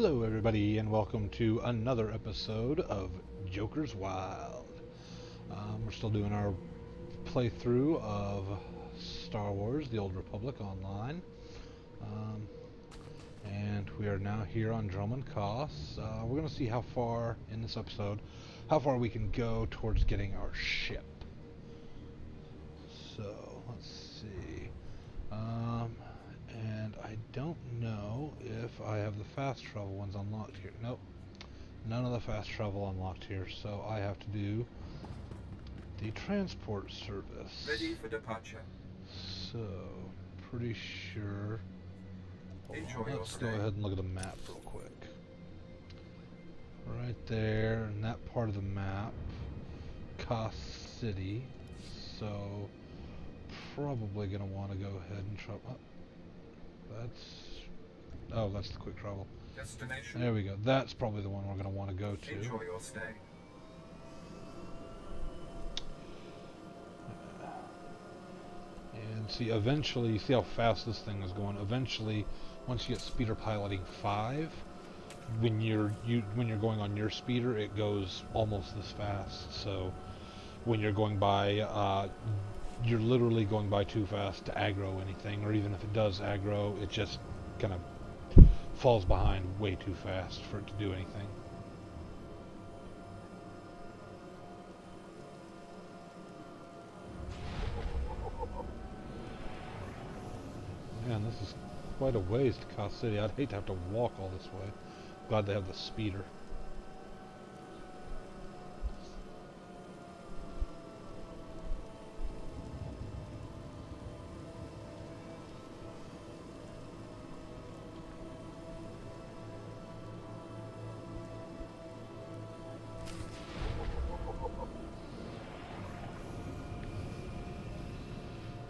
Hello, everybody, and welcome to another episode of Joker's Wild. We're still doing our playthrough of Star Wars: The Old Republic online, um, and we are now here on Drummond Koss. We're going to see how far in this episode, how far we can go towards getting our ship. So let's see. And I don't know if I have the fast travel ones unlocked here. Nope. None of the fast travel unlocked here, so I have to do the transport service. Ready for departure. So, pretty sure... Let's go ahead and look at the map real quick. Right there, in that part of the map, Koss City. So, probably going to want to go ahead and try... that's the quick travel. Destination. There we go. That's probably the one we're going to want to go to. Enjoy your stay. And see, eventually, see how fast this thing is going. Eventually, once you get speeder piloting 5, when you're going on your speeder, it goes almost this fast. So when you're going by, you're literally going by too fast to aggro anything, or even if it does aggro, it just kind of falls behind way too fast for it to do anything. Man, this is quite a ways to Koss City. I'd hate to have to walk all this way. Glad they have the speeder.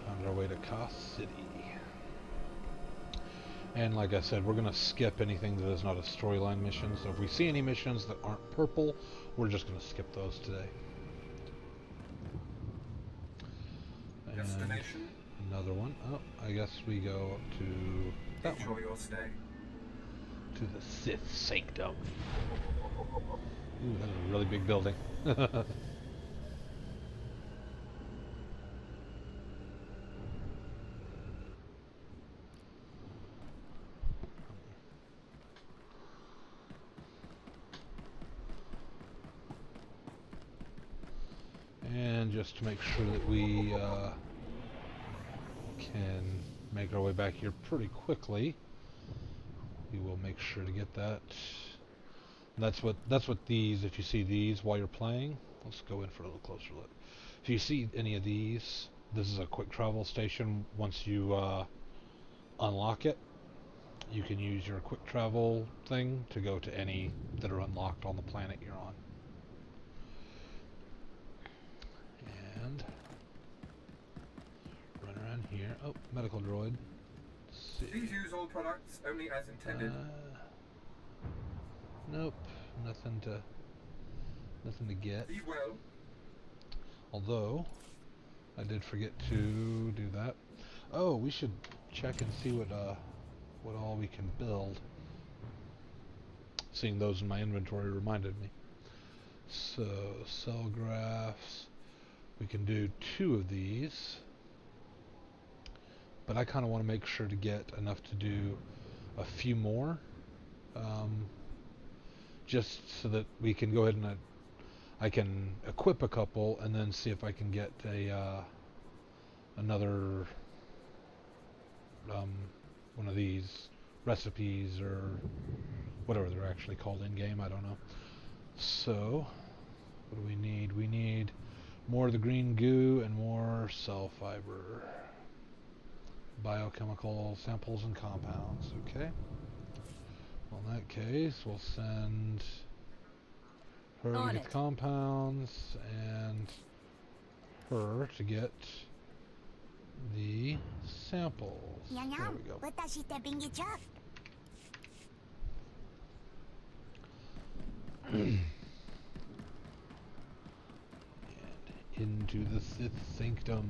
Found our way to Koss City. And like I said, we're going to skip anything that is not a storyline mission. So if we see any missions that aren't purple, we're just going to skip those today. And Destination. Another one. Oh, I guess we go up to that Enjoy one. your stay. To the Sith Sanctum. Ooh, that's a really big building. And just to make sure that we can make our way back here pretty quickly, we will make sure to get that. That's what these, if you see these while you're playing, let's go in for a little closer look. If you see any of these, this is a quick travel station. Once you unlock it, you can use your quick travel thing to go to any that are unlocked on the planet you're on. And run around here. Oh, medical droid. Let's see. Please use all products only as intended. Nope, nothing to get. Be well. Although I did forget to do that. Oh, we should check and see what all we can build. Seeing those in my inventory reminded me. So cell graphs. We can do 2 of these, but I kind of want to make sure to get enough to do a few more, just so that we can go ahead and I can equip a couple and then see if I can get a another one of these recipes or whatever they're actually called in game. I don't know. So what do we need? We need more of the green goo and more cell fiber. Biochemical samples and compounds. Okay. Well, in that case, we'll send her to get the compounds and her to get the samples. There we go. And into the Sith Sanctum.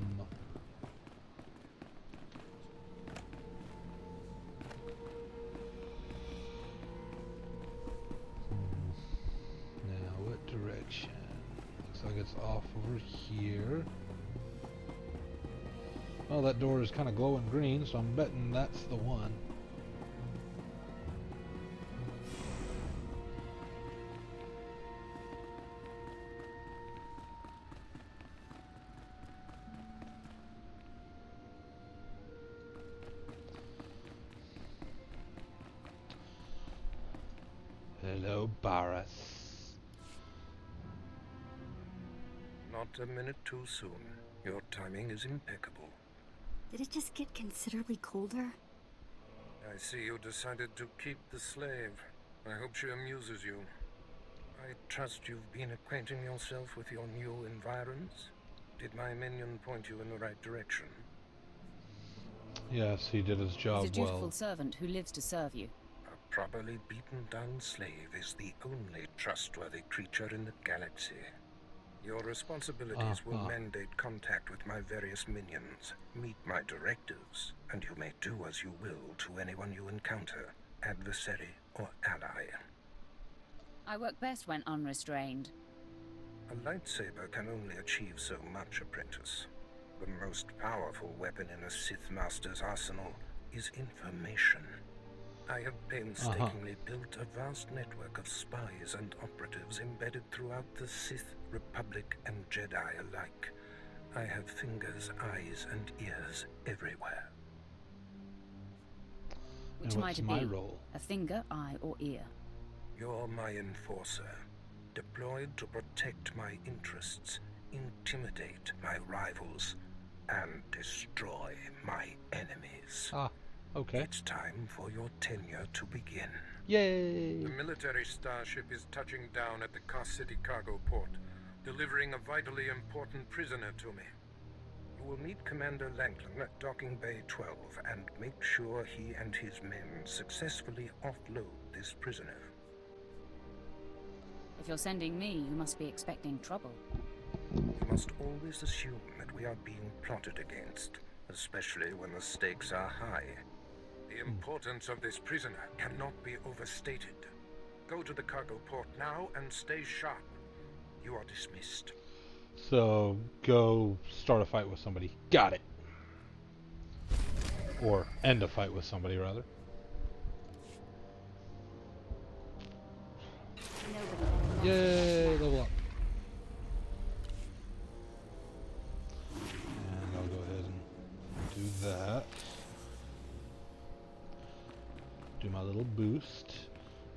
direction. Looks like it's off over here. Well, that door is kind of glowing green, so I'm betting that's the one. Hello, Barras. Not a minute too soon. Your timing is impeccable. Did it just get considerably colder? I see you decided to keep the slave. I hope she amuses you. I trust you've been acquainting yourself with your new environs? Did my minion point you in the right direction? Yes, he did his job He's a dutiful well. servant who lives to serve you. A properly beaten-down slave is the only trustworthy creature in the galaxy. Your responsibilities will mandate contact with my various minions. Meet my directives, and you may do as you will to anyone you encounter, adversary or ally. I work best when unrestrained. A lightsaber can only achieve so much, apprentice. The most powerful weapon in a Sith Master's arsenal is information. I have painstakingly built a vast network of spies and operatives embedded throughout the Sith, Republic, and Jedi alike. I have fingers, eyes, and ears everywhere. Which And might what's it my be? role? A finger, eye, or ear? You're my enforcer, deployed to protect my interests, intimidate my rivals, and destroy my enemies. Ah, okay. It's time for your tenure to begin. Yay! The military starship is touching down at the Car City cargo port, delivering a vitally important prisoner to me. You will meet Commander Langland at Docking Bay 12 and make sure he and his men successfully offload this prisoner. If you're sending me, you must be expecting trouble. You must always assume that we are being plotted against, especially when the stakes are high. The importance of this prisoner cannot be overstated. Go to the cargo port now and stay sharp. You are dismissed. So, go start a fight with somebody. Got it. Or end a fight with somebody, rather. Yay, level up. And I'll go ahead and do that. Do my little boost.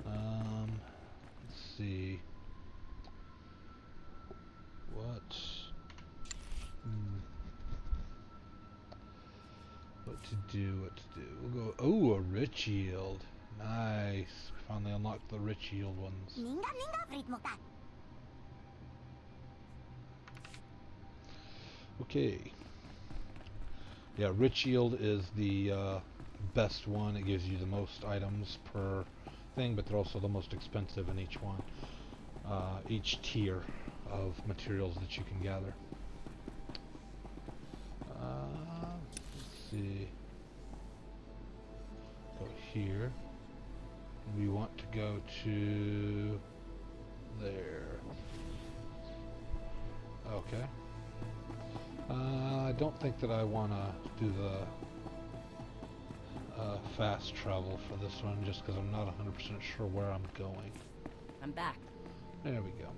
Let's see. What? What to do, We'll go, oh, a rich yield. Nice. We finally unlocked the rich yield ones. Okay. Yeah, rich yield is the best one. It gives you the most items per thing, but they're also the most expensive in each one. Each tier of materials that you can gather. Let's see. Go here. We want to go to there. Okay. I don't think that I want to do the fast travel for this one, just because I'm not 100% sure where I'm going. I'm back. There we go.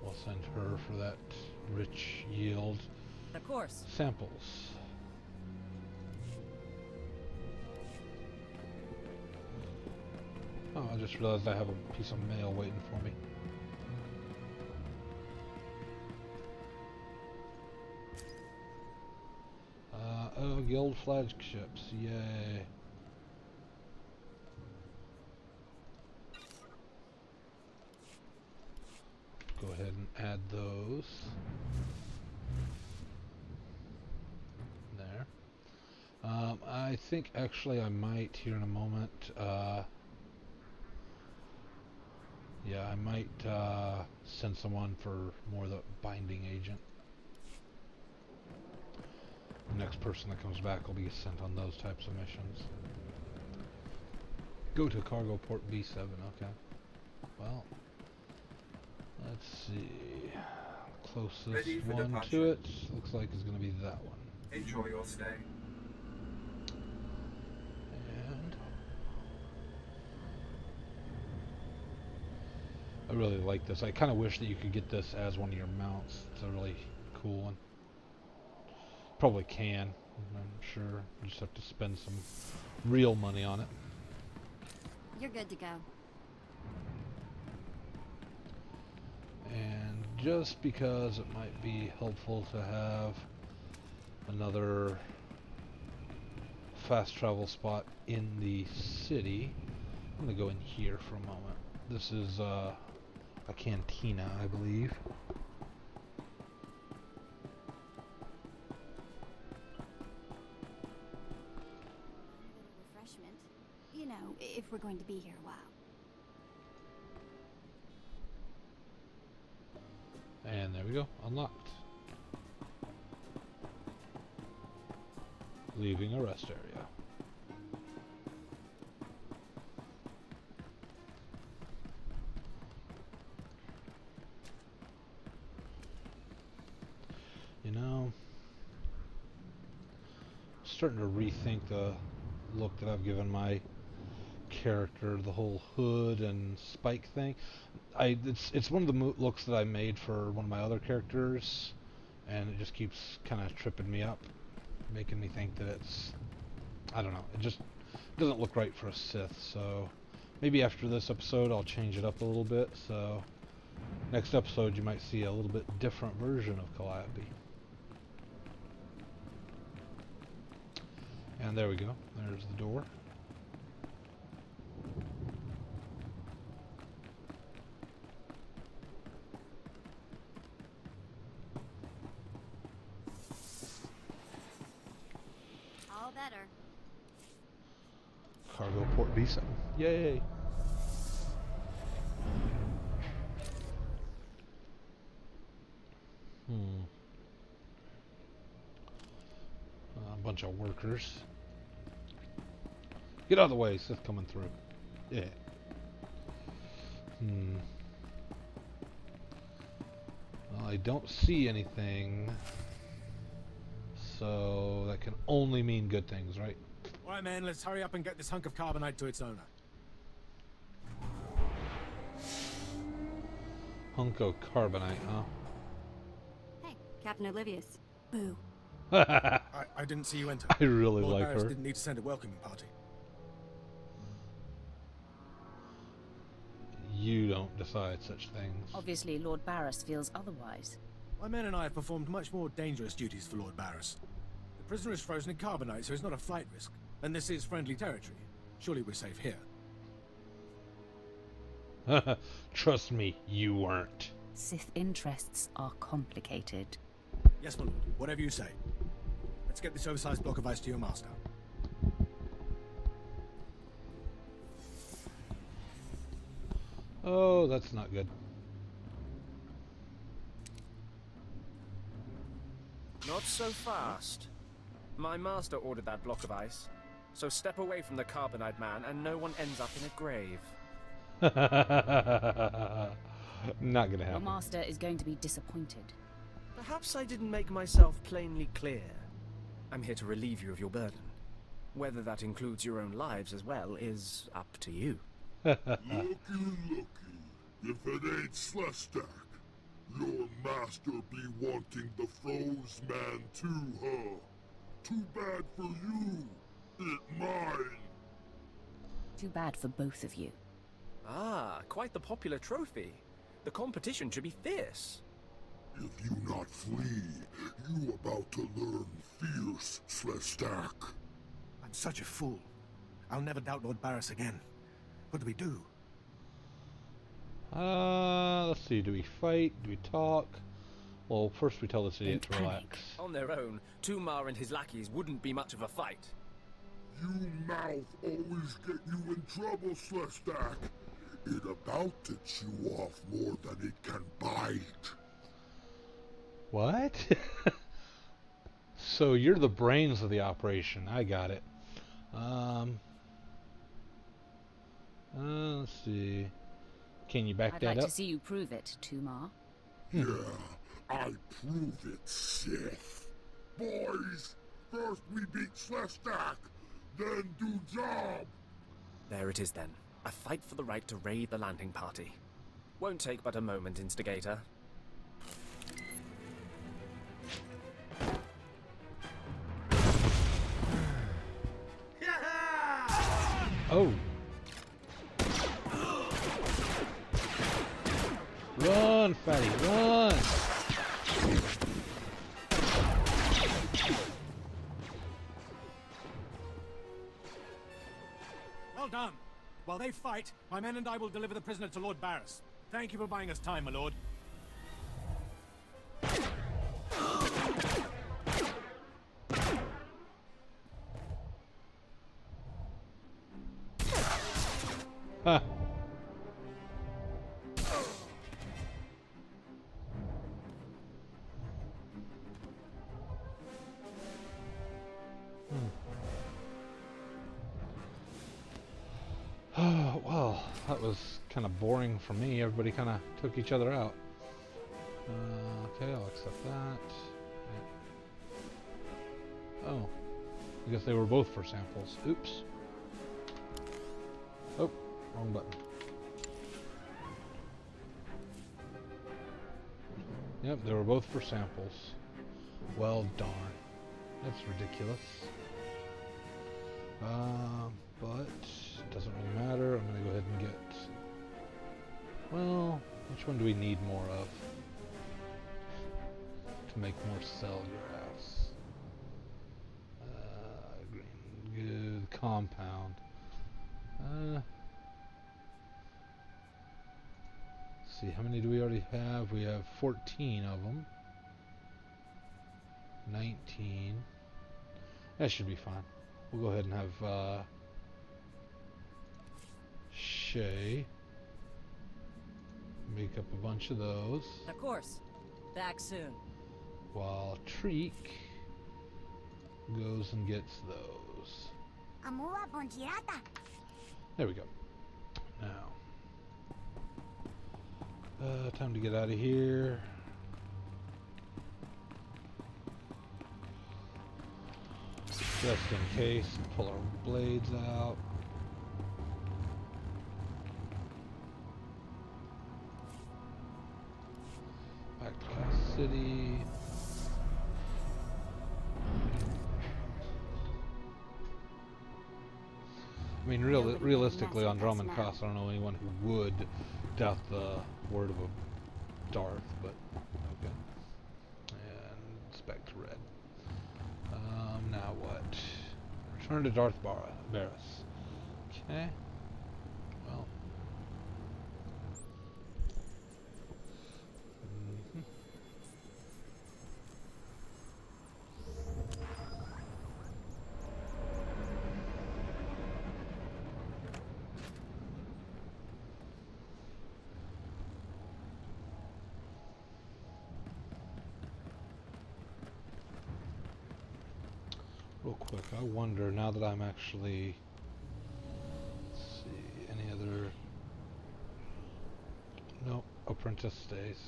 We'll send her for that rich yield Of course. samples. Oh, I just realized I have a piece of mail waiting for me. Oh, guild flagships, yay. Go ahead and add those. There. I think actually I might here in a moment, yeah, I might send someone for more of the binding agent. The next person that comes back will be sent on those types of missions. Go to cargo port B7, okay. Well, let's see. Ready Closest for one departure. to it looks like is going to be that one. Enjoy your stay. And I really like this. I kind of wish that you could get this as one of your mounts. It's a really cool one. Probably can, I'm sure. You just have to spend some real money on it. You're good to go. And just because it might be helpful to have another fast travel spot in the city, I'm going to go in here for a moment. This is a cantina, I believe. Refreshment. You know, if we're going to be here a while. And there we go, unlocked. Leaving a rest area. You know, starting to rethink the look that I've given my character, the whole hood and spike thing. It's one of the looks that I made for one of my other characters, and it just keeps kind of tripping me up, making me think that it's, I don't know, it just doesn't look right for a Sith. So maybe after this episode I'll change it up a little bit, so next episode you might see a little bit different version of Calliope. And there we go, there's the door. All better. Cargo port B7. Yay! A bunch of workers. Get out of the way, Sith coming through. Yeah. Well, I don't see anything, so that can only mean good things, right? Alright, man, let's hurry up and get this hunk of carbonite to its owner. Hunk of carbonite, huh? Hey, Captain Oblivious. Boo. I didn't see you enter. I really Lord like Barris her. didn't need to send a welcoming party. You don't decide such things. Obviously, Lord Barris feels otherwise. My men and I have performed much more dangerous duties for Lord Barris. The prisoner is frozen in carbonite, so it's not a flight risk. And this is friendly territory. Surely we're safe here. Trust me, you weren't. Sith interests are complicated. Yes, my lord. Whatever you say. Let's get this oversized block of ice to your master. Oh, that's not good. Not so fast. My master ordered that block of ice. So step away from the carbonite man and no one ends up in a grave. Not gonna Your happen. master is going to be disappointed. Perhaps I didn't make myself plainly clear. I'm here to relieve you of your burden. Whether that includes your own lives as well is up to you. Looky, if it ain't SWTOR, your master be wanting the froze man too, huh? Too bad for you. It mine. Too bad for both of you. Ah, quite the popular trophy. The competition should be fierce. If you not flee, you about to learn fierce, SWTOR. I'm such a fool. I'll never doubt Lord Barris again. What do we do? Let's see, do we fight? Do we talk? Well, first we tell this idiot to Don't relax. On their own, Tumar and his lackeys wouldn't be much of a fight. You mouth always get you in trouble, SWTOR. It about to chew off more than it can bite. What? So you're the brains of the operation. I got it. Let's see. Can you back I'd that like up? to see you prove it, Tumar. Yeah, I prove it, Sith. Boys, first we beat Slestak, then do job. There it is then. A fight for the right to raid the landing party. Won't take but a moment, Instigator. Oh. Run, fatty, run! Well done. While they fight, my men and I will deliver the prisoner to Lord Barris. Thank you for buying us time, my lord. Huh. Well, that was kind of boring for me. Everybody kind of took each other out. Okay, I'll accept that. Yeah. Oh, I guess they were both for samples. Oops. Oh, wrong button. Yep, they were both for samples. Well, darn. That's ridiculous. But it doesn't really matter. I'm gonna go ahead and get... Well, which one do we need more of? To make more cellulose. Green, good, compound. Let's see, how many do we already have? We have 14 of them. 19. That should be fine. We'll go ahead and have Shay make up a bunch of those, Of course. Back soon. while Treek goes and gets those. There we go. Now, time to get out of here. Just in case, pull our blades out. Back to Gas City. I mean, realistically, on Drum and Cost, I don't know anyone who would doubt the word of a Darth, but okay. And it's back to red. Now what? Return to Darth Barris. Okay. Well. Real quick, I wonder, now that I'm actually... Let's see, any other... Nope, Apprentice stays.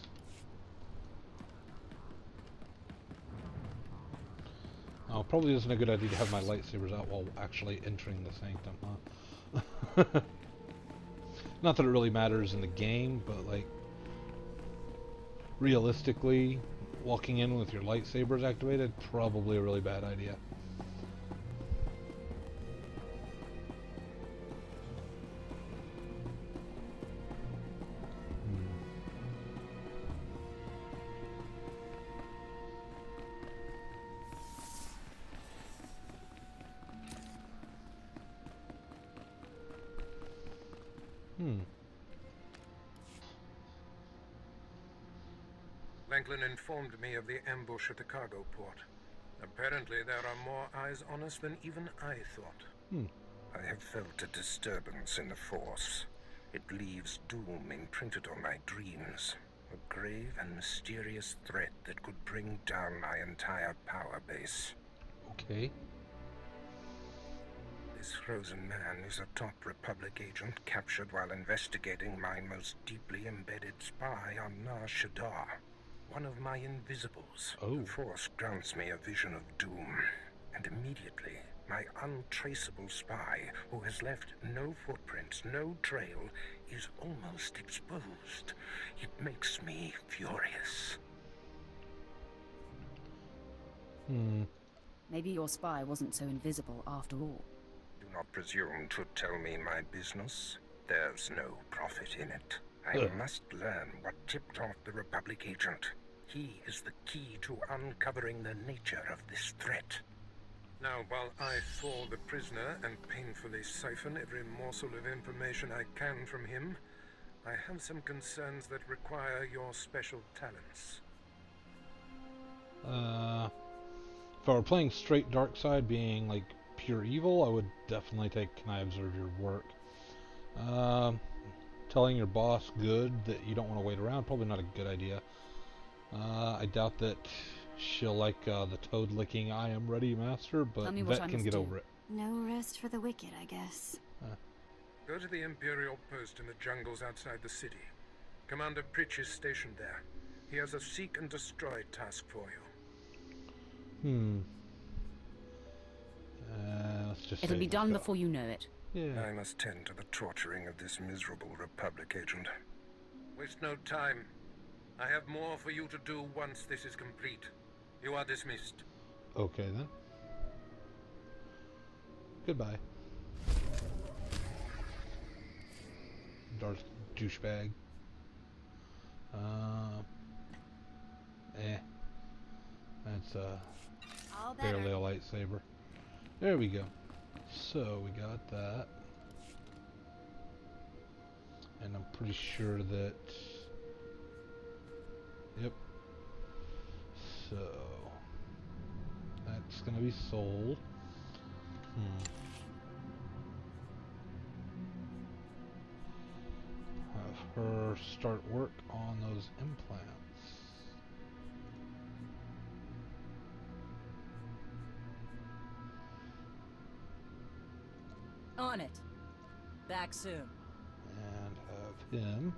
Oh, probably isn't a good idea to have my lightsabers out while actually entering the sanctum, huh? Not that it really matters in the game, but like... Realistically, walking in with your lightsabers activated, probably a really bad idea. Franklin informed me of the ambush at the cargo port. Apparently there are more eyes on us than even I thought. I have felt a disturbance in the Force. It leaves doom imprinted on my dreams. A grave and mysterious threat that could bring down my entire power base. Okay. This frozen man is a top Republic agent captured while investigating my most deeply embedded spy on SWTOR, one of my invisibles. Oh. The Force grants me a vision of doom, and immediately my untraceable spy, who has left no footprints, no trail, is almost exposed. It makes me furious. Maybe your spy wasn't so invisible after all. Do not presume to tell me my business. There's no profit in it. I Ugh. must learn what tipped off the Republic agent. He is the key to uncovering the nature of this threat. Now, while I thaw the prisoner and painfully siphon every morsel of information I can from him, I have some concerns that require your special talents. If I were playing straight dark side, being like pure evil, I would definitely take Can I Observe Your Work. Telling your boss good that you don't want to wait around, probably not a good idea. I doubt that she'll like the toad licking I am ready master, but Tell me what Vet I can must get do. over it. No rest for the wicked, I guess. Go to the Imperial post in the jungles outside the city. Commander Pritch is stationed there. He has a seek and destroy task for you. Let's just It'll say be done go. before you know it. Yeah. I must tend to the torturing of this miserable Republic agent. Waste no time. I have more for you to do once this is complete. You are dismissed. Okay then. Goodbye. Darth douchebag. That's All better. barely a lightsaber. There we go. So we got that. And I'm pretty sure that... Yep. So... That's gonna be sold. Have her start work on those implants. On it. Back soon. And have him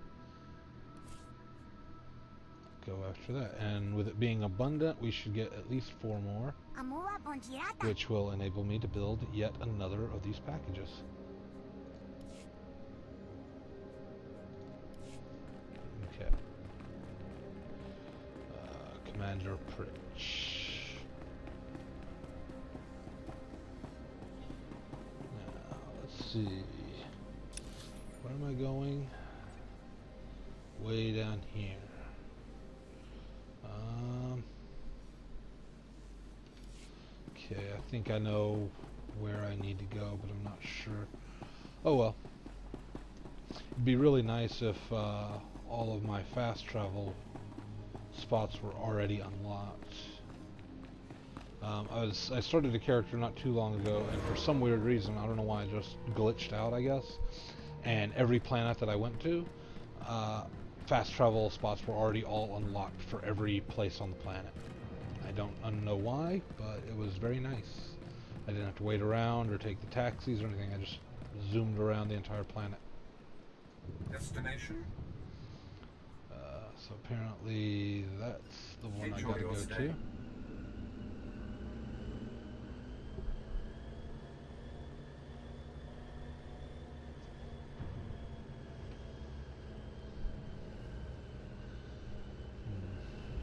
go after that. And with it being abundant, we should get at least 4 more, which will enable me to build yet another of these packages. Okay. Commander Pritch. Now, let's see. Where am I going? Way down here. Okay, I think I know where I need to go, but I'm not sure. Oh well. It'd be really nice if all of my fast travel spots were already unlocked. I started a character not too long ago, and for some weird reason, I don't know why, I just glitched out, I guess. And every planet that I went to, fast travel spots were already all unlocked for every place on the planet. I don't know why, but it was very nice. I didn't have to wait around or take the taxis or anything. I just zoomed around the entire planet. Destination? So apparently that's the one I Enjoy gotta your go stay. to.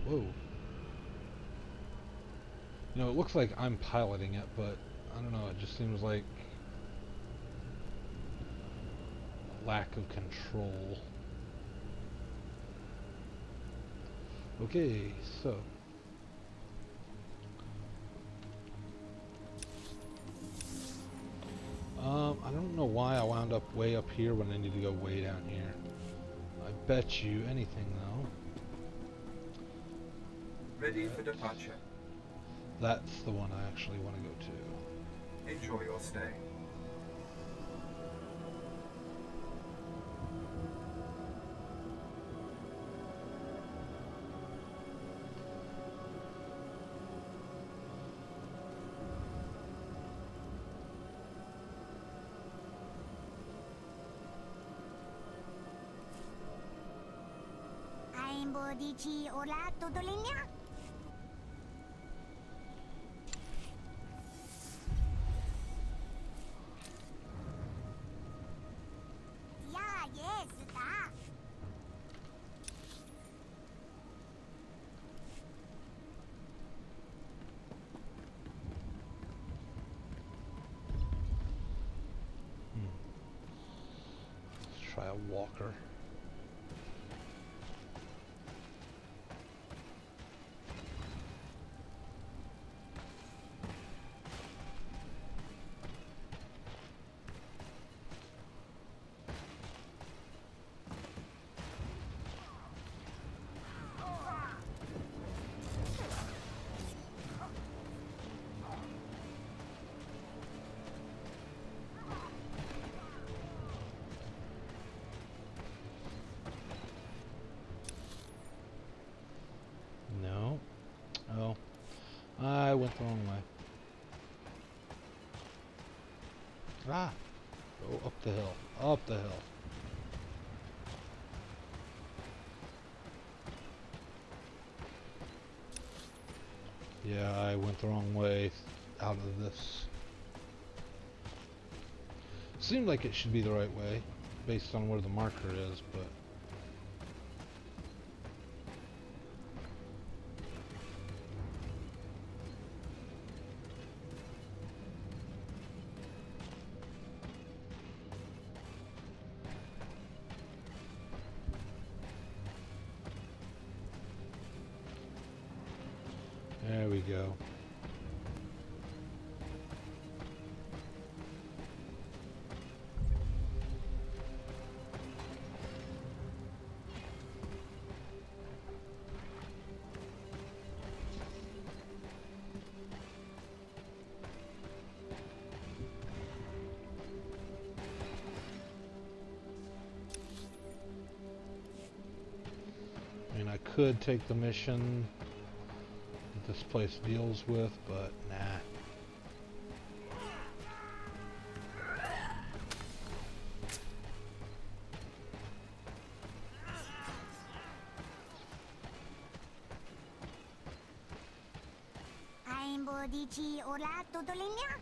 Whoa. You know, it looks like I'm piloting it, but I don't know, it just seems like a lack of control. Okay, so I don't know why I wound up way up here when I need to go way down here. I bet you anything though. Ready for departure. That's the one I actually want to go to. Enjoy your stay. dici ora tutto linea? Yeah, yes, da. Let's try a walker. No. Oh. I went the wrong way. Ah! Go up the hill. Up the hill. Yeah, I went the wrong way out of this. Seemed like it should be the right way, based on where the marker is, but... There we go. I mean, I could take the mission that this place deals with, but nah. Aimbo dici ora tutto linea?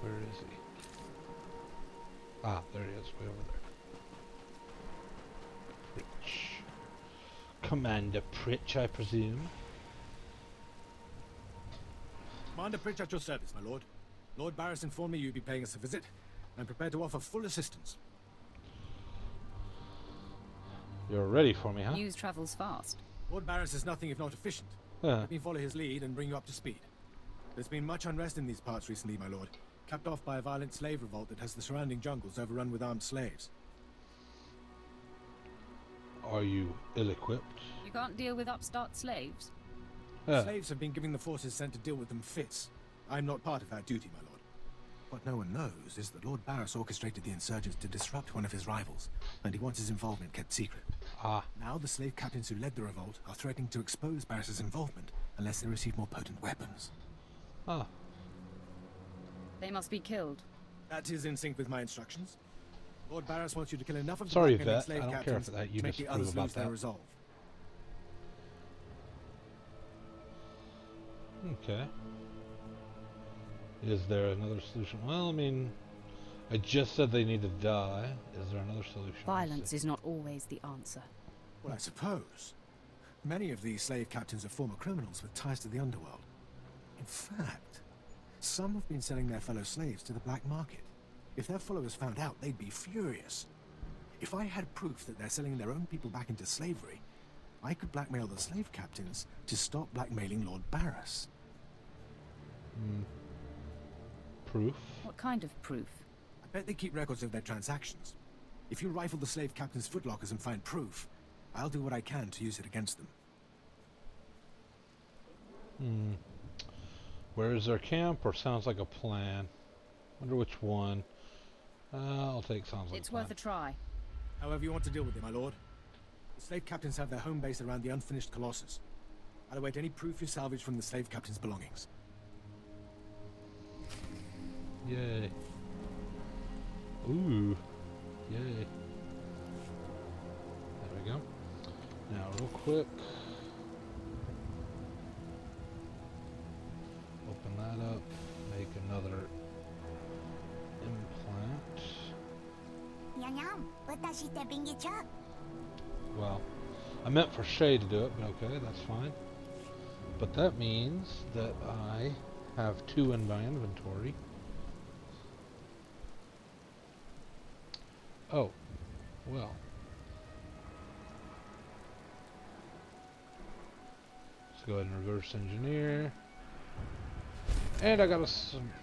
Where is he? Ah, there he is, way over there. Pritch. Commander Pritch, I presume. Commander Pritch at your service, my lord. Lord Barris informed me you'd be paying us a visit. I'm prepared to offer full assistance. You're ready for me, huh? News travels fast. Lord Barris is nothing if not efficient. Let me follow his lead and bring you up to speed. There's been much unrest in these parts recently, my lord. Capped off by a violent slave revolt that has the surrounding jungles overrun with armed slaves. Are you ill-equipped? You can't deal with upstart slaves. Slaves have been giving the forces sent to deal with them fits. I'm not part of that duty, my lord. What no one knows is that Lord Barris orchestrated the insurgents to disrupt one of his rivals, and he wants his involvement kept secret. Ah. Now the slave captains who led the revolt are threatening to expose Barris's involvement unless they receive more potent weapons. Ah. They must be killed. That is in sync with my instructions. Lord Barris wants you to kill enough of the Sorry, blackmailing Vet. slave I don't care captains if that you to make the disapprove others about lose their that. resolve. Okay. Is there another solution? Well, I mean, I just said they need to die. Is there another solution? Violence is not always the answer. Well, I suppose. Many of these slave captains are former criminals with ties to the underworld. In fact, some have been selling their fellow slaves to the black market. If their followers found out, they'd be furious. If I had proof that they're selling their own people back into slavery, I could blackmail the slave captains to stop blackmailing Lord Barris. Proof? What kind of proof? I bet they keep records of their transactions. If you rifle the slave captains' footlockers and find proof, I'll do what I can to use it against them. Where is their camp, or sounds like a plan? Wonder which one. I'll take sounds like It's worth a try. However you want to deal with it, my lord. The slave captains have their home base around the unfinished Colossus. I'll await any proof you salvage from the slave captain's belongings. Yay. Ooh. Yay. There we go. Now, real quick. Open that up. Make another implant. Well, I meant for Shay to do it, but okay, that's fine. But that means that I have 2 in my inventory. Oh, well. Let's go ahead and reverse engineer. And I got a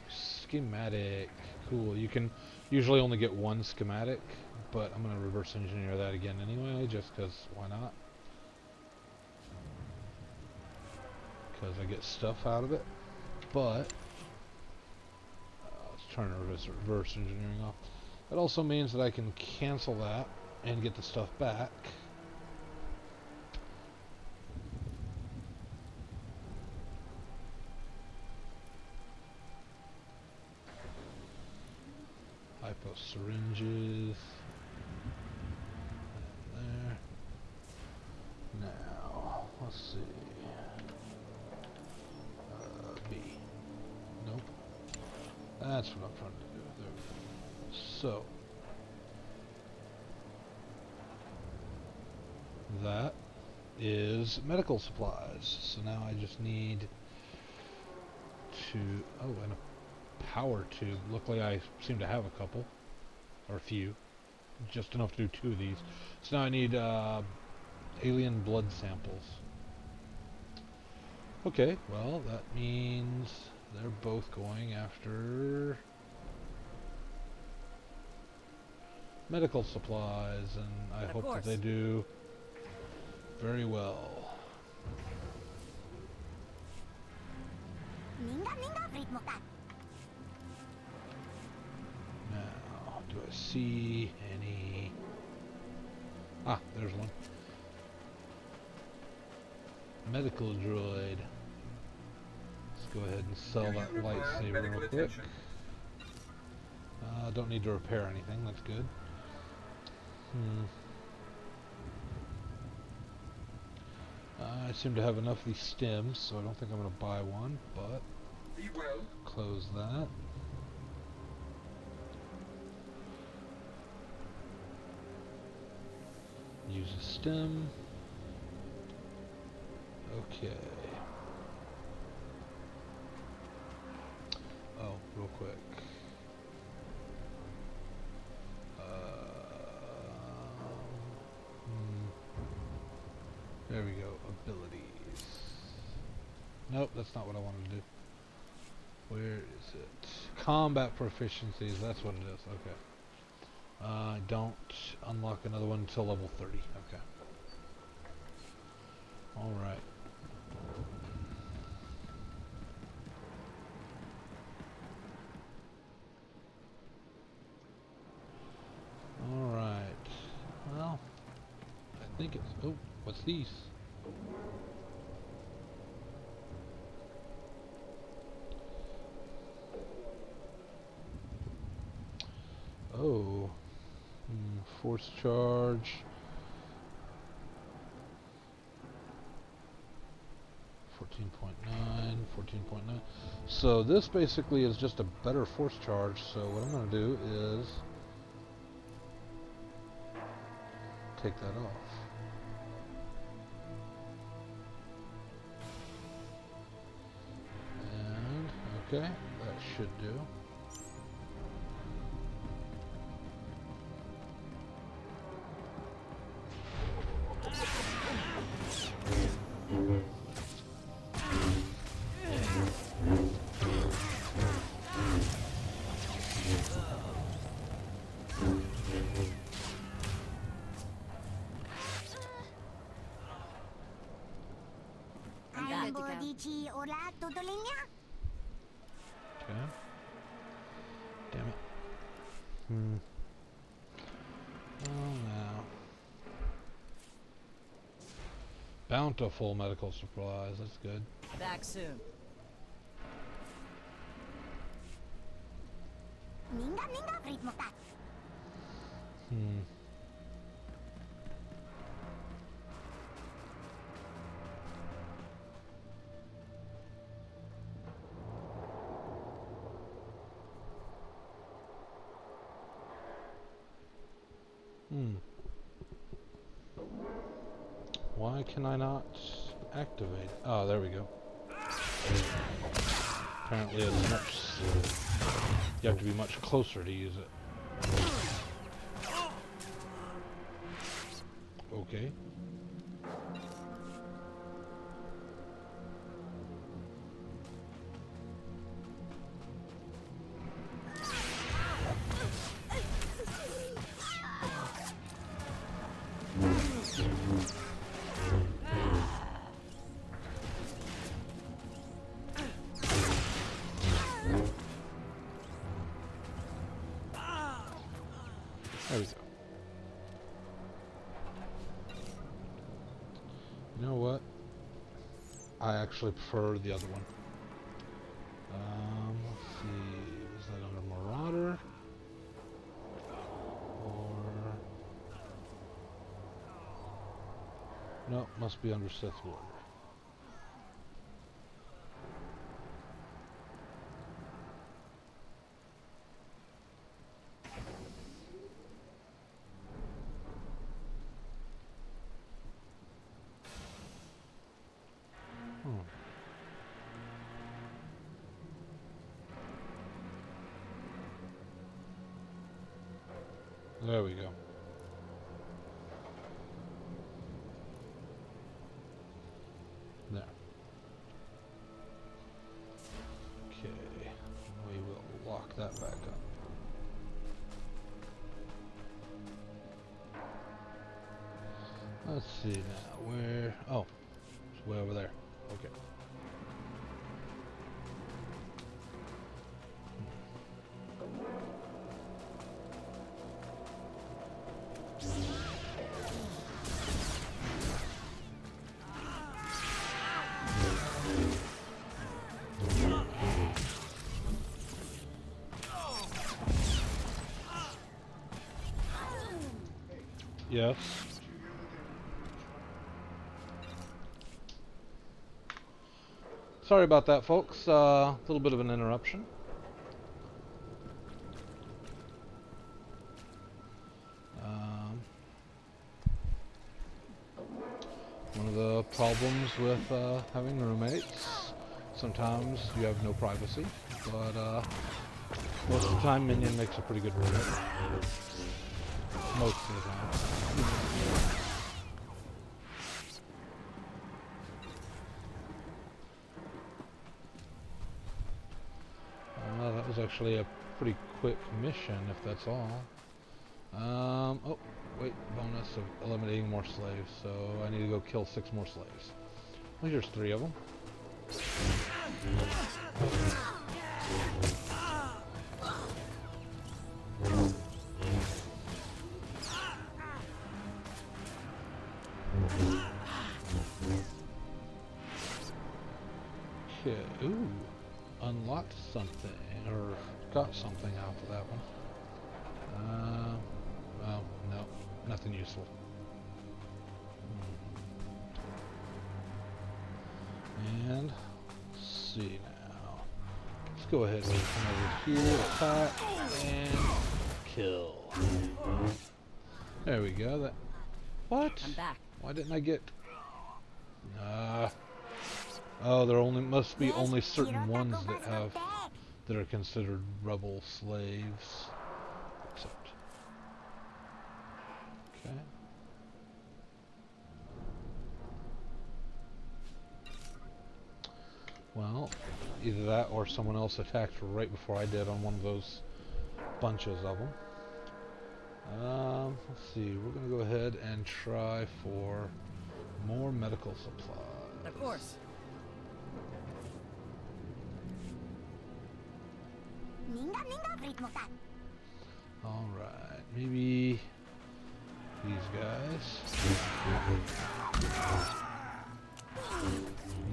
schematic. Cool. You can usually only get 1 schematic, but I'm going to reverse engineer that again anyway, just because why not? Because I get stuff out of it. But let's turn reverse engineering off. That also means that I can cancel that and get the stuff back. Hypo syringes. And there. Now, let's see. B. Nope. That's what I'm trying to do. There we go. So. That is medical supplies. So now I just need to... Oh, and a power tube. Luckily I seem to have a couple. Or a few. Just enough to do 2 of these. So now I need alien blood samples. Okay, well that means they're both going after medical supplies, and I hope that they do very well. Now, do I see any... Ah, there's one. Medical droid. Let's go ahead and sell that lightsaber real quick. Don't need to repair anything, that's good. I seem to have enough of these stems, so I don't think I'm going to buy one, but close that. Use a stem. Okay. Oh, real quick. There we go. Abilities. Nope, that's not what I wanted to do. Where is it? Combat proficiencies. That's what it is. Okay. I don't unlock another one until level 30. Okay. Alright. Alright. Well, I think it's... Oh, what's these? Oh. Force charge. 14.9, 14.9. So this basically is just a better force charge, so what I'm going to do is take that off. And, okay, that should do. Okay. Damn it. Oh, now. Bountiful medical supplies, that's good. Back soon. Why can I not activate? Oh, there we go. Apparently it's much... You have to be much closer to use it. Okay. There we go. You know what? I actually prefer the other one. Let's see. Is that under Marauder? Or... No, must be under Sith Warrior. There we go. There. Okay. We will lock that back up. Let's see now. Where? Oh, it's way over there. Okay. Yes. Sorry about that, folks. A little bit of an interruption. One of the problems with having roommates, sometimes you have no privacy, but most of the time Minion makes a pretty good roommate. Most of the time. That was actually a pretty quick mission, if that's all. Oh, wait, bonus of eliminating more slaves, so I need to go kill 6 more slaves. Well, here's 3 of them. Okay, ooh, unlocked something, or got something out of that one. Oh, no, nothing useful. And, let's see now. Let's go ahead and come over here, attack, and kill. There we go. That. What? I'm back. Why didn't I get... Oh, there must be only certain ones that are considered rebel slaves. Except. Okay. Well, either that or someone else attacked right before I did on one of those bunches of them. Let's see, we're going to go ahead and try for more medical supplies. Of course. Alright, maybe these guys.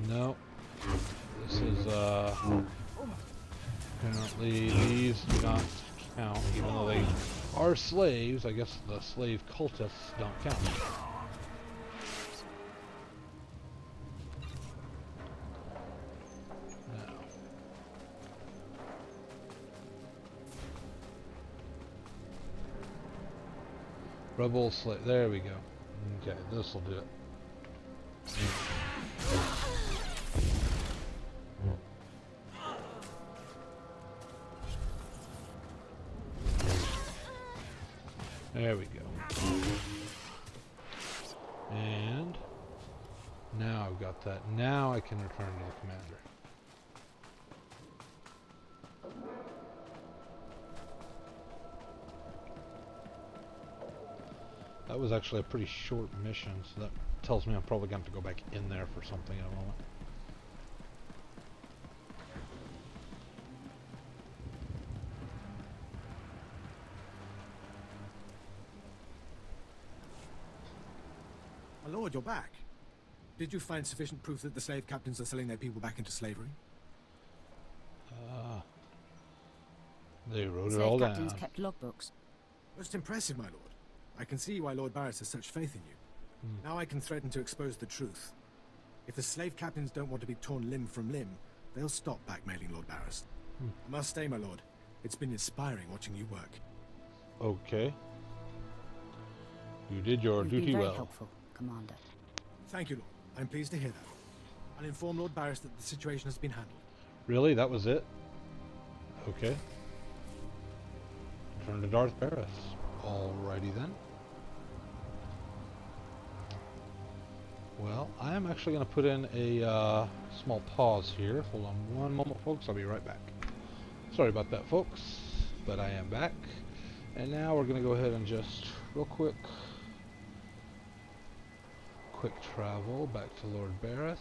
No. This is, apparently these do not count, even though they are slaves. I guess the slave cultists don't count. Now. Rebel slave, there we go. Okay, this will do it. There we go. And now I've got that. Now I can return to the commander. That was actually a pretty short mission, so that tells me I'm probably going to have to go back in there for something in a moment. My lord, you're back. Did you find sufficient proof that the slave captains are selling their people back into slavery? They wrote it Slave all captains down. kept logbooks. Most impressive, my lord. I can see why Lord Barris has such faith in you. Now I can threaten to expose the truth. If the slave captains don't want to be torn limb from limb, they'll stop blackmailing Lord Barris. I must stay, my lord. It's been inspiring watching you work. Okay. You did your You've duty been very well. helpful, Commander. Thank you, Lord. I'm pleased to hear that. I'll inform Lord Barris that the situation has been handled. Really? That was it? Okay. Turn to Darth Barris. Alrighty then. Well, I am actually going to put in a small pause here. Hold on one moment, folks. I'll be right back. Sorry about that, folks. But I am back. And now we're going to go ahead and just, real quick travel back to Lord Barris.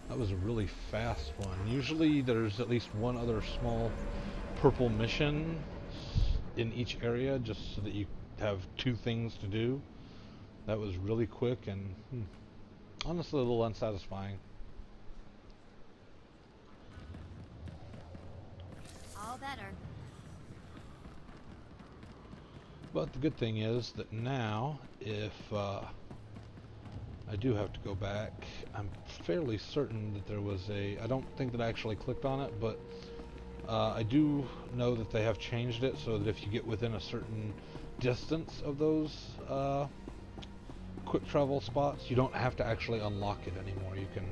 That was a really fast one. Usually there's at least one other small purple mission in each area just so that you have two things to do. That was really quick and honestly a little unsatisfying. All better. But the good thing is that now, if I do have to go back, I'm fairly certain that there was I don't think that I actually clicked on it, but I do know that they have changed it so that if you get within a certain distance of those quick travel spots, you don't have to actually unlock it anymore. You can,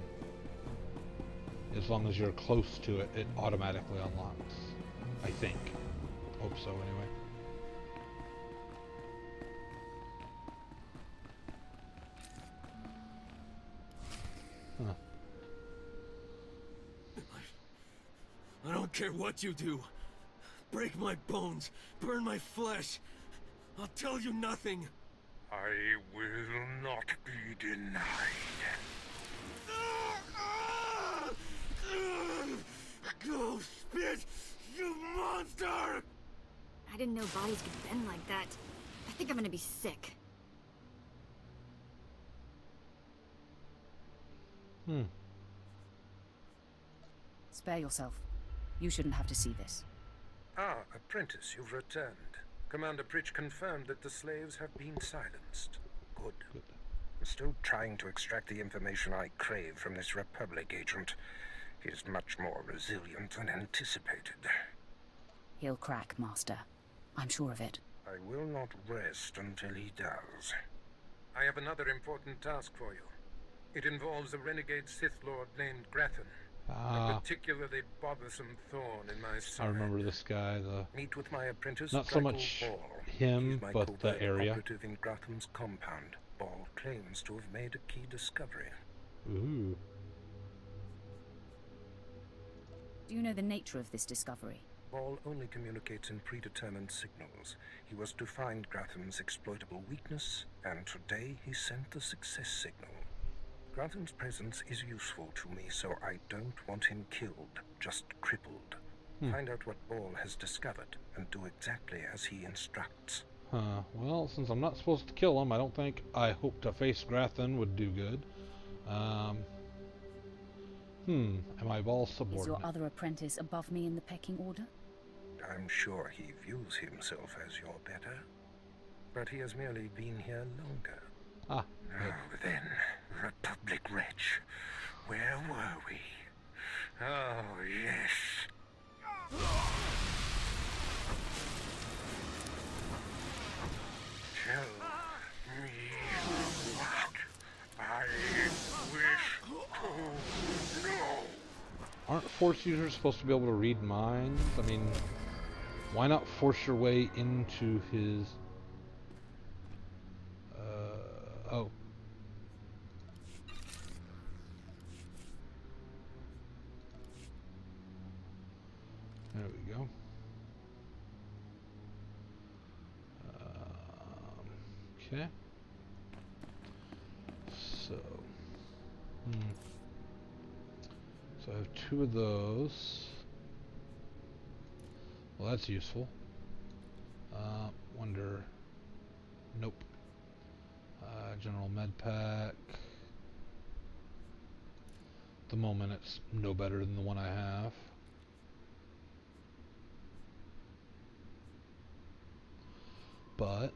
as long as you're close to it, it automatically unlocks. I think. Hope so anyway. Huh. I don't care what you do. Break my bones, burn my flesh. I'll tell you nothing. I will not be denied. Go spit, you monster! I didn't know bodies could bend like that. I think I'm gonna be sick. Spare yourself. You shouldn't have to see this. Ah, apprentice, you've returned. Commander Pritch confirmed that the slaves have been silenced. Good. I'm still trying to extract the information I crave from this Republic agent. He is much more resilient than anticipated. He'll crack, Master. I'm sure of it. I will not rest until he does. I have another important task for you. It involves a renegade Sith Lord named Grathan. A particularly bothersome thorn in my side. I remember this guy. Meet with my apprentice. Not so much him, but the area. Operative in Gratham's compound. Ball claims to have made a key discovery. Ooh. Do you know the nature of this discovery? Ball only communicates in predetermined signals. He was to find Gratham's exploitable weakness, and today he sent the success signal. Grathan's presence is useful to me, so I don't want him killed, just crippled. Find out what Ball has discovered and do exactly as he instructs. Well, since I'm not supposed to kill him, I don't think I hope to face Grathan would do good. Am I Ball's subordinate? Is your other apprentice above me in the pecking order? I'm sure he views himself as your better, but he has merely been here longer. Ah, Now then, Republic wretch, where were we? Oh, yes. Tell me what I wish to know. Aren't Force users supposed to be able to read minds? I mean, why not force your way into his... oh. There we go. Okay. So. So I have 2 of those. Well, that's useful. Wonder... Nope. General med pack. At the moment, it's no better than the one I have. But,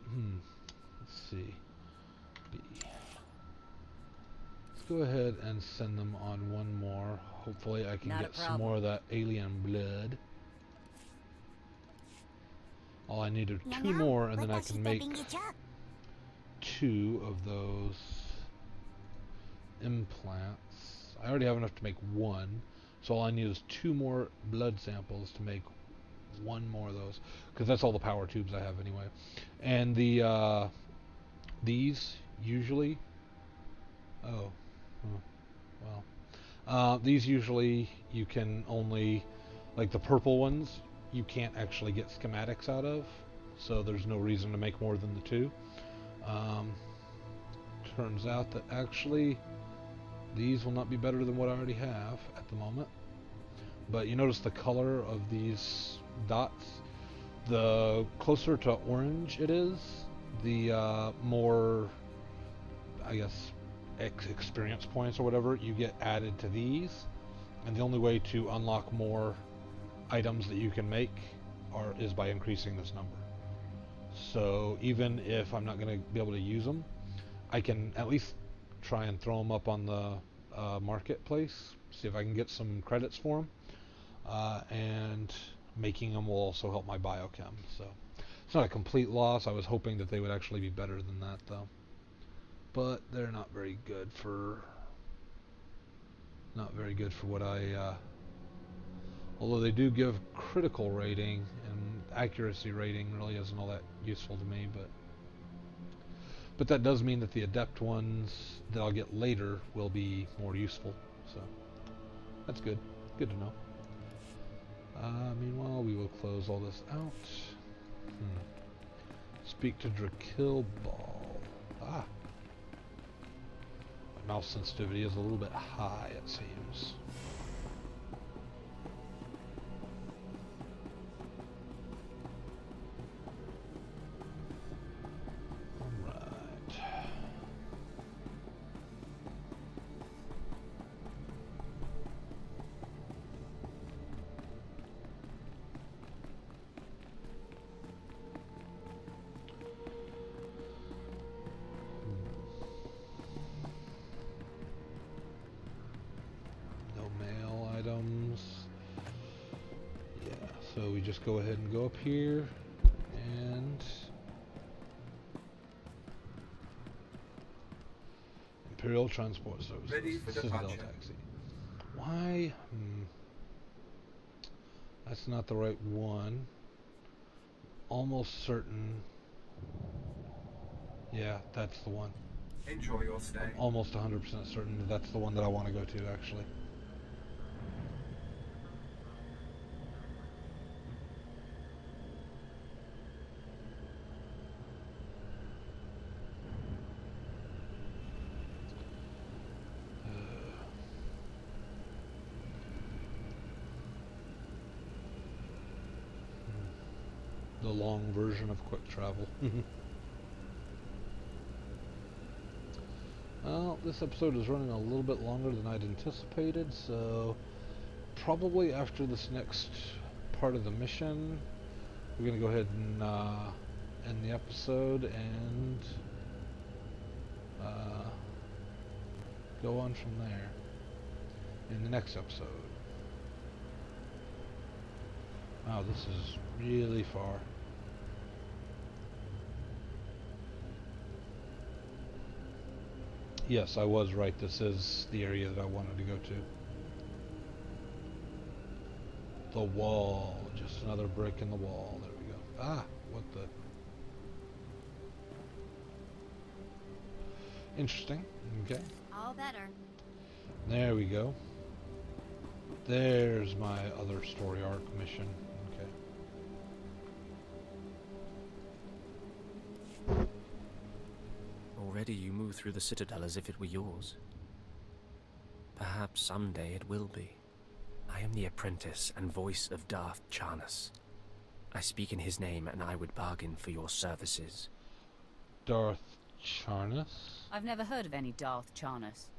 let's see. B. Let's go ahead and send them on one more. Hopefully I can get some more of that alien blood. All I need are 2 more, and then I can make 2 of those implants. I already have enough to make 1, so all I need is 2 more blood samples to make 1 more of those, because that's all the power tubes I have anyway. And the these usually, these usually you can only, like the purple ones, you can't actually get schematics out of, so there's no reason to make more than the 2. Turns out that actually these will not be better than what I already have at the moment. But you notice the color of these dots? The closer to orange it is, the more, I guess, experience points or whatever you get added to these. And the only way to unlock more items that you can make is by increasing this number. So even if I'm not going to be able to use them, I can at least try and throw them up on the marketplace, see if I can get some credits for them, and making them will also help my biochem. So it's not a complete loss. I was hoping that they would actually be better than that, though. But they're not very good for what I. Although they do give critical rating, and accuracy rating really isn't all that useful to me, but that does mean that the adept ones that I'll get later will be more useful. So that's good. Good to know. Meanwhile, we will close all this out. Speak to Drakil Ball. Ah. My mouse sensitivity is a little bit high, it seems. So we just go ahead and go up here and Imperial Transport Services. Ready for Citadel departure. Taxi. Why? That's not the right one. Almost certain. Yeah, that's the one. Enjoy your stay. I'm almost 100% certain that that's the one that I want to go to, actually. long version of quick travel. Well, this episode is running a little bit longer than I'd anticipated, so probably after this next part of the mission, we're going to go ahead and end the episode and go on from there in the next episode. Wow, this is really far. Yes, I was right. This is the area that I wanted to go to. The wall. Just another brick in the wall. There we go. Ah, what the... Interesting. Okay. All better. There we go. There's my other story arc mission. Okay. Already you move through the citadel as if it were yours. Perhaps someday it will be. I am the apprentice and voice of Darth Charnas. I speak in his name, and I would bargain for your services. Darth Charnas? I've never heard of any Darth Charnas.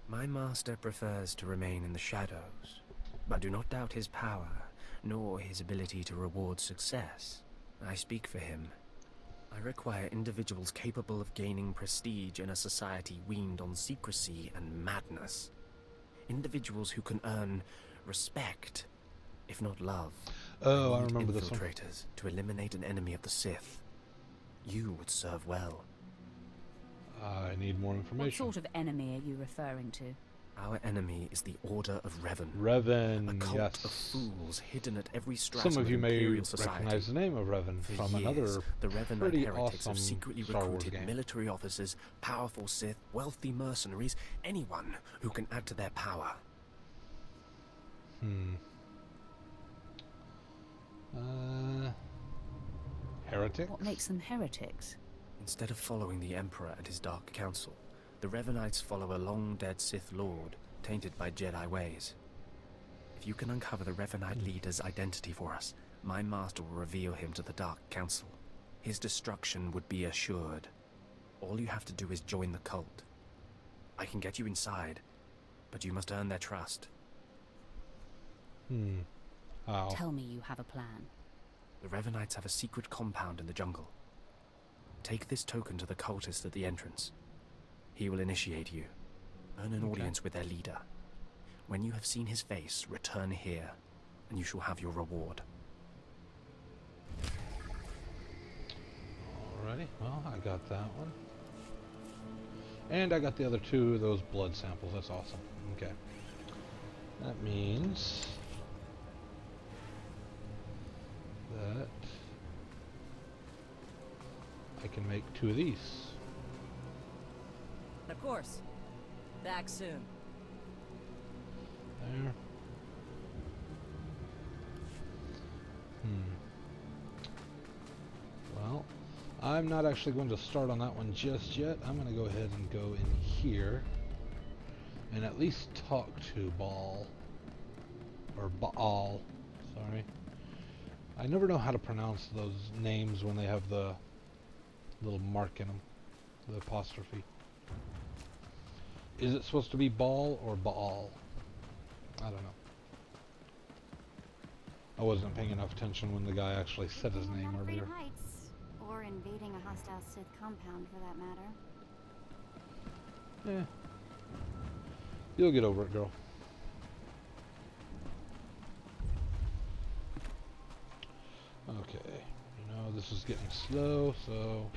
My master prefers to remain in the shadows, but do not doubt his power, nor his ability to reward success. I speak for him. I require individuals capable of gaining prestige in a society weaned on secrecy and madness. Individuals who can earn respect, if not love. Oh, I remember this one. Infiltrators to eliminate an enemy of the Sith. You would serve well. I need more information. What sort of enemy are you referring to? Our enemy is the Order of Revan. Revan, a cult yes. of fools hidden at every stratum Some of you may Imperial society. recognize the name of Revan For from years, another the Revanite pretty heretics awesome have secretly Star Wars recruited game. military officers, powerful Sith, wealthy mercenaries, anyone who can add to their power. Heretics? What makes them heretics? Instead of following the Emperor and his Dark Council, the Revanites follow a long-dead Sith Lord, tainted by Jedi ways. If you can uncover the Revanite leader's identity for us, my master will reveal him to the Dark Council. His destruction would be assured. All you have to do is join the cult. I can get you inside, but you must earn their trust. How? Tell me you have a plan. The Revanites have a secret compound in the jungle. Take this token to the cultist at the entrance. He will initiate you. Earn an audience with their leader. When you have seen his face, return here, and you shall have your reward. Alrighty, well, I got that one. And I got the other two of those blood samples. That's awesome. Okay. That means that I can make two of these. Of course. Back soon. There. Well, I'm not actually going to start on that one just yet. I'm going to go ahead and go in here and at least talk to Baal. Or Baal. Sorry. I never know how to pronounce those names when they have the little mark in them. The apostrophe. Is it supposed to be Baal or Baal? I don't know. I wasn't paying enough attention when the guy actually said his name Not afraid earlier. of heights, or invading a hostile Sith compound for that matter. Eh. You'll get over it, girl. Okay. You know, this is getting slow, so...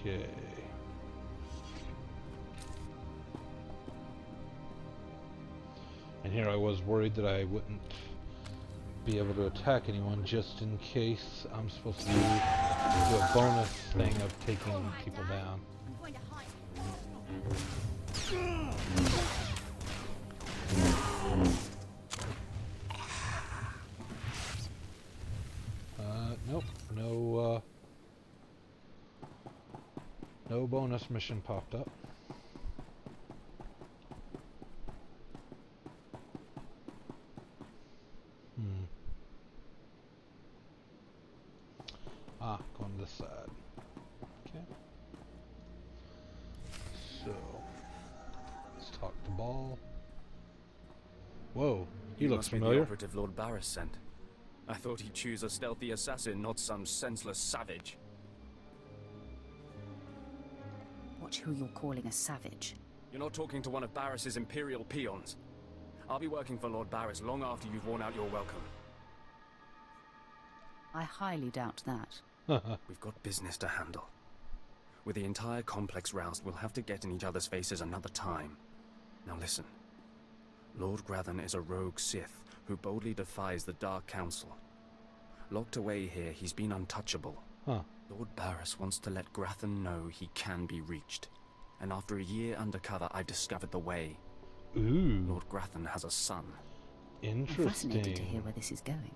Okay. And here I was worried that I wouldn't be able to attack anyone just in case I'm supposed to do a bonus thing of taking people down. Nope, no bonus mission popped up. Going to this side. Okay. So, let's talk to Ball. Whoa, he looks must be familiar. the operative Lord Barris sent. I thought he'd choose a stealthy assassin, not some senseless savage. Watch who you're calling a savage. You're not talking to one of Barris's imperial peons. I'll be working for Lord Barris long after you've worn out your welcome. I highly doubt that. We've got business to handle. With the entire complex roused, we'll have to get in each other's faces another time. Now listen. Lord Grathan is a rogue Sith who boldly defies the Dark Council. Locked away here, he's been untouchable. Lord Barris wants to let Grathan know he can be reached. And after a year undercover, I've discovered the way. Ooh. Lord Grathan has a son. Interesting. I'm fascinated to hear where this is going.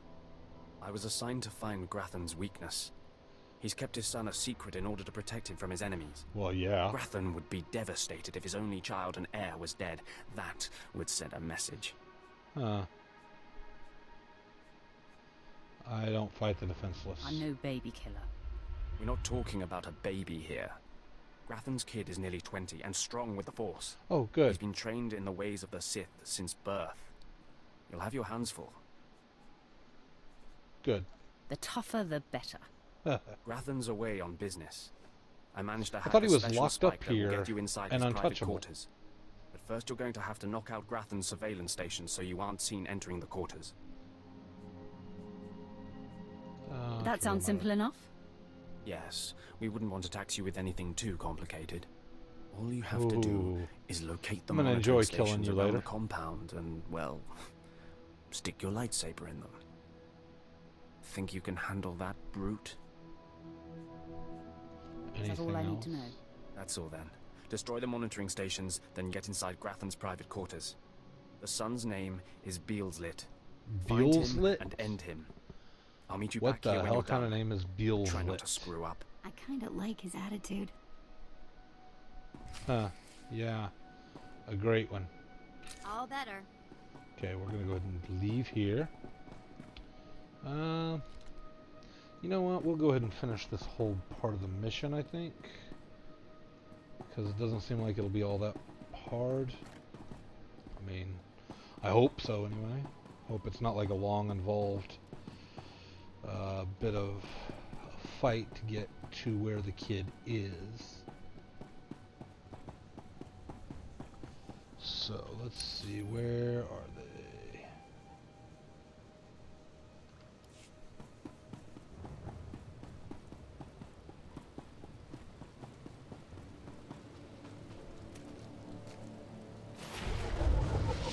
I was assigned to find Grathan's weakness. He's kept his son a secret in order to protect him from his enemies. Well, yeah. Grathan would be devastated if his only child and heir was dead. That would send a message. I don't fight the defenseless. I'm no baby killer. We're not talking about a baby here. Grathan's kid is nearly 20 and strong with the Force. Oh, good. He's been trained in the ways of the Sith since birth. You'll have your hands full. Good. The tougher, the better. Grathan's away on business. I managed to hack thought he a was special locked spike up that will here get you inside and his private untouchable. quarters. But first you're going to have to knock out Grathan's surveillance station so you aren't seen entering the quarters. That sounds simple enough. Yes, we wouldn't want to tax you with anything too complicated. All you have to do is locate the I'm gonna monitoring enjoy killing stations you around later. the compound and, well, stick your lightsaber in them. Think you can handle that, brute? Is that all I need to know? That's all then. Destroy the monitoring stations, then get inside Grathan's private quarters. The son's name is Beelslit. Find him Beelslit? and end him. I'll meet you What back here the when hell you're kind done. of name is Try not Beelslit? to screw up. I kinda like his attitude. Yeah. A great one. All better. Okay, we're gonna go ahead and leave here. You know what? We'll go ahead and finish this whole part of the mission, I think. Because it doesn't seem like it'll be all that hard. I mean, I hope so anyway. Hope it's not like a long, involved bit of a fight to get to where the kid is. So, let's see, where are they?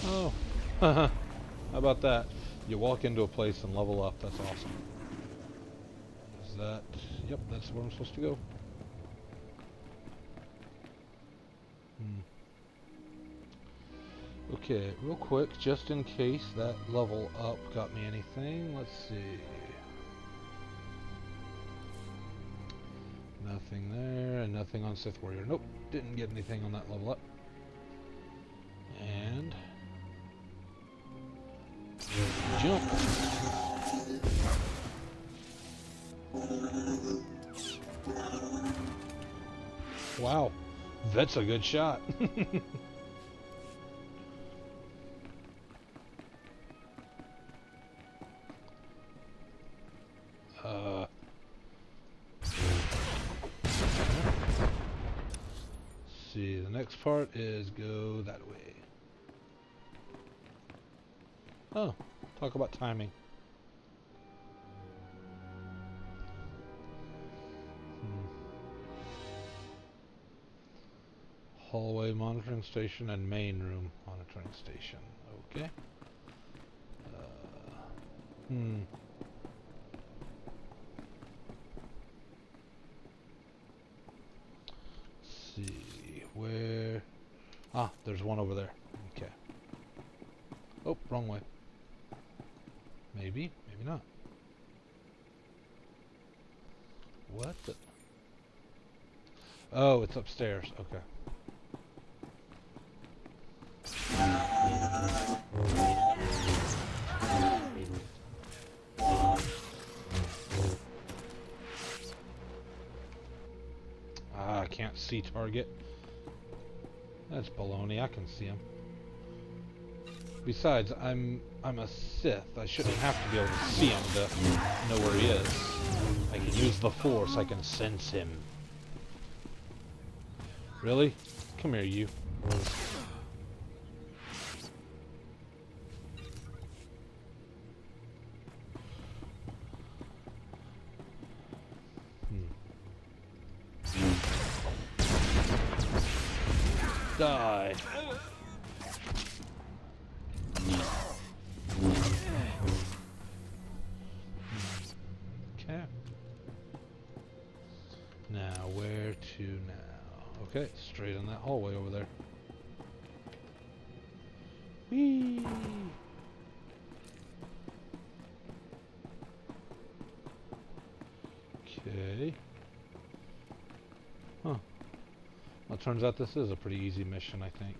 Oh, how about that? You walk into a place and level up, that's awesome. Is that, yep, that's where I'm supposed to go. Okay, real quick, just in case that level up got me anything, let's see. Nothing there, and nothing on Sith Warrior. Nope, didn't get anything on that level up. And jump. Wow, that's a good shot. See, the next part is go that way. Oh, talk about timing. Hallway monitoring station and main room monitoring station. Okay. Hmm. Let's see where. Ah, there's one over there. Okay. Oh, wrong way. Maybe, maybe not. What the? Oh, it's upstairs. Okay. Ah, I can't see target. That's baloney. I can see him. Besides, I'm a Sith. I shouldn't have to be able to see him to know where he is. I can use the Force. I can sense him. Really? Come here, you. Die. Okay. Now, where to now? Okay, straight in that hallway over there. Whee! Okay. Huh. Well, it turns out this is a pretty easy mission, I think.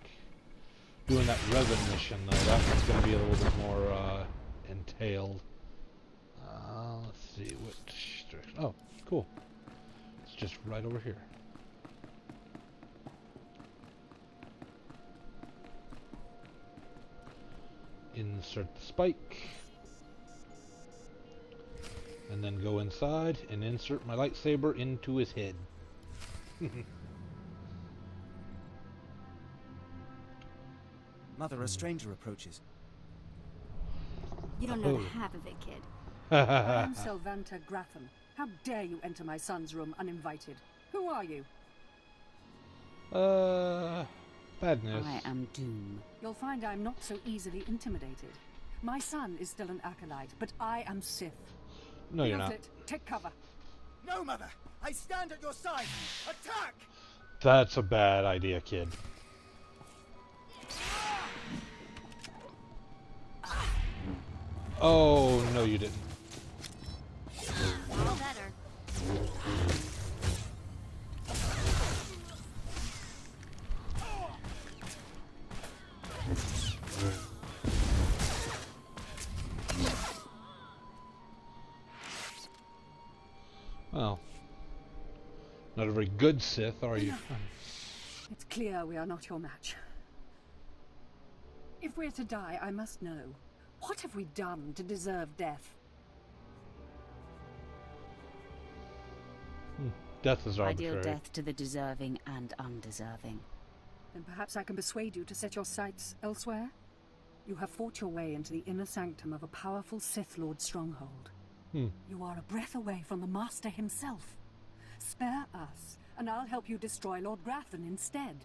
Doing that Revan mission, though, that one's going to be a little bit more entailed. Let's see, which direction? Oh, cool. It's just right over here. Insert the spike. And then go inside and insert my lightsaber into his head. Mother, a stranger approaches. You don't know the half of it, kid. I am Sylvanta Gratham. How dare you enter my son's room uninvited? Who are you? Bad news. I am Doom. You'll find I'm not so easily intimidated. My son is still an acolyte, but I am Sith. No, you're not. Take cover. No, Mother! I stand at your side! Attack! That's a bad idea, kid. Oh, no you didn't. All better. Well, not a very good Sith, are you? It's clear we are not your match. If we're to die, I must know. What have we done to deserve death? Death is arbitrary. I deal death to the deserving and undeserving. Then perhaps I can persuade you to set your sights elsewhere? You have fought your way into the inner sanctum of a powerful Sith Lord stronghold. You are a breath away from the Master himself. Spare us, and I'll help you destroy Lord Grathan instead.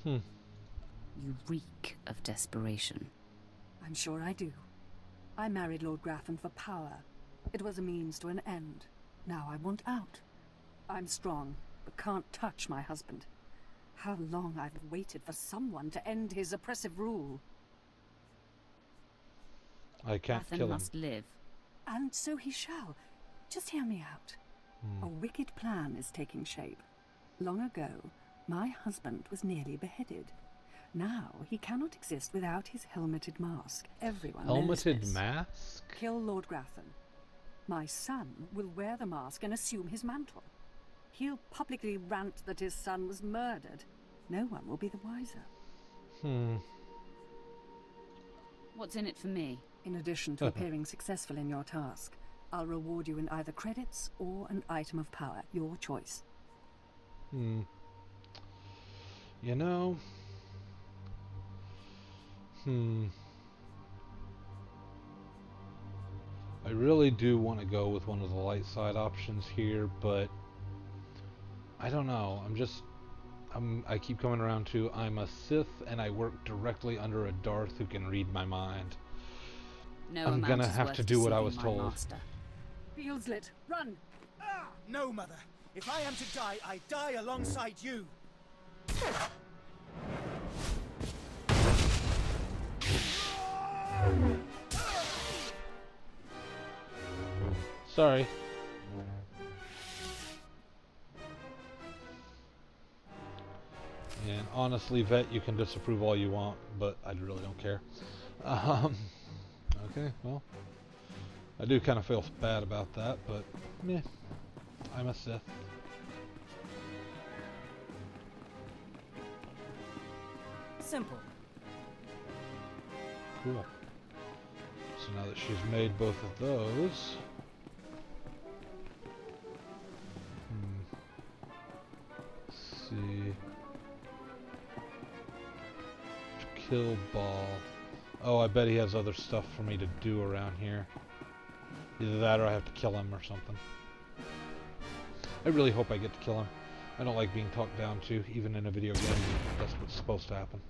You reek of desperation. I'm sure I do. I married Lord Grathan for power. It was a means to an end. Now I want out. I'm strong, but can't touch my husband. How long I've waited for someone to end his oppressive rule. I can't Grathan kill him. must live. And so he shall. Just hear me out. A wicked plan is taking shape. Long ago, my husband was nearly beheaded. Now he cannot exist without his helmeted mask. Everyone knows Helmeted this. mask? Kill Lord Grathan. My son will wear the mask and assume his mantle. He'll publicly rant that his son was murdered. No one will be the wiser. What's in it for me? In addition to appearing successful in your task, I'll reward you in either credits or an item of power. Your choice. You know... I really do want to go with one of the light side options here, but I don't know. I keep coming around to I'm a Sith and I work directly under a Darth who can read my mind. No I'm amount gonna is have worth to do what I deceiving was my told. master. Fieldslit, run! Ah! No, Mother. If I am to die, I die alongside you. Sorry. And honestly, Vet, you can disapprove all you want, but I really don't care. Okay, well, I do kind of feel bad about that, but meh, I'm a Sith. Simple. Cool. So now that she's made both of those, let's see. Kill Ball. Oh, I bet he has other stuff for me to do around here. Either that or I have to kill him or something. I really hope I get to kill him. I don't like being talked down to, even in a video game. That's what's supposed to happen.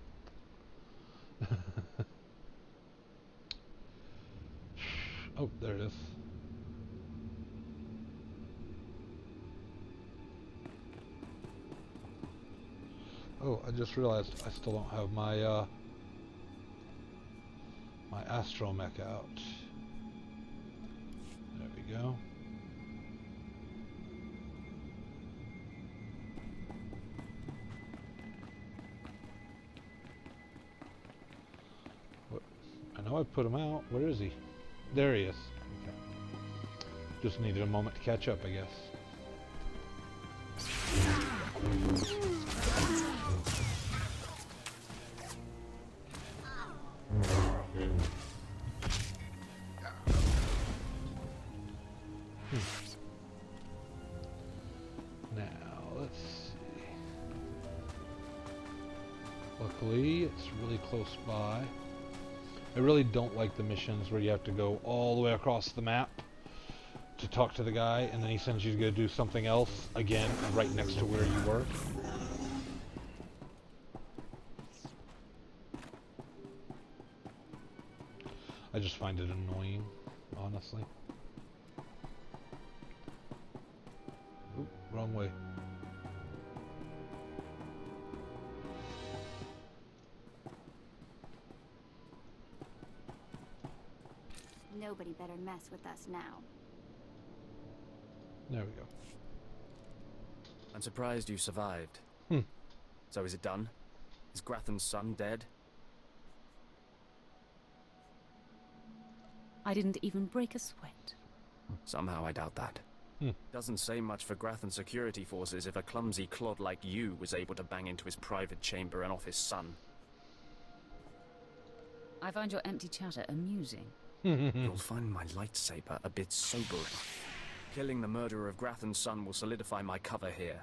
Oh, there it is. Oh, I just realized I still don't have my my astromech out. There we go. What? I know I put him out. Where is he? There he is. Okay. Just needed a moment to catch up, I guess. Now, let's see. Luckily, it's really close by. I really don't like the missions where you have to go all the way across the map to talk to the guy, and then he sends you to go do something else again right next to where you were. I just find it annoying, honestly. Oop, wrong way. Nobody better mess with us now. There we go. I'm surprised you survived. So is it done? Is Grathan's son dead? I didn't even break a sweat. Somehow I doubt that. Doesn't say much for Grathan's security forces if a clumsy clod like you was able to bang into his private chamber and off his son. I find your empty chatter amusing. You'll find my lightsaber a bit sobering. Killing the murderer of Grathan's son will solidify my cover here.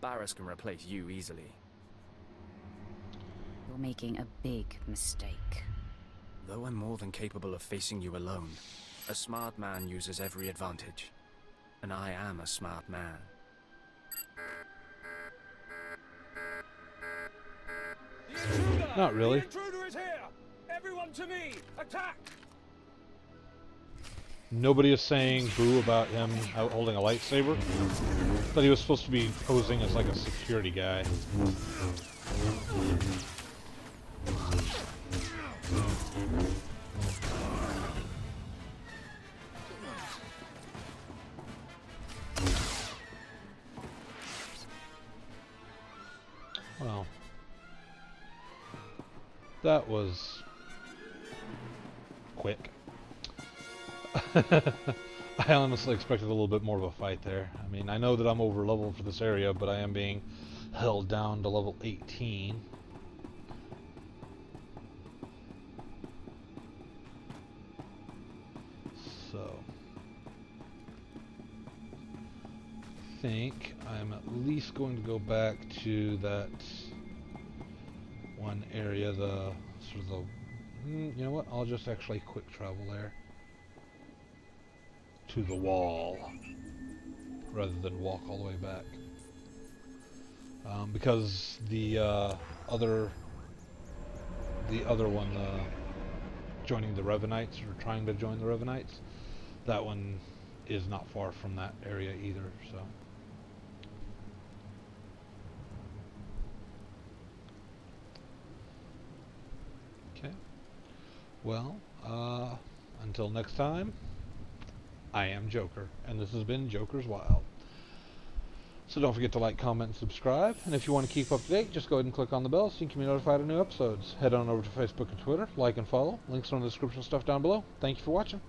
Barris can replace you easily. You're making a big mistake. Though I'm more than capable of facing you alone, a smart man uses every advantage. And I am a smart man. Not really. The intruder is here! Everyone to me! Attack! Nobody is saying boo about him holding a lightsaber. But he was supposed to be posing as like a security guy. Well, that was quick. I honestly expected a little bit more of a fight there. I mean, I know that I'm over leveled for this area, but I am being held down to level 18. So, I think I'm at least going to go back to that one area, the sort of the, you know what, I'll just actually quick travel there to the wall rather than walk all the way back. because the other one, joining the Revenites, or trying to join the Revenites, that one is not far from that area either, so. Okay. Well, until next time, I am Joker, and this has been Joker's Wild. So don't forget to like, comment, and subscribe. And if you want to keep up to date, just go ahead and click on the bell so you can be notified of new episodes. Head on over to Facebook and Twitter, like and follow. Links are in the description stuff down below. Thank you for watching.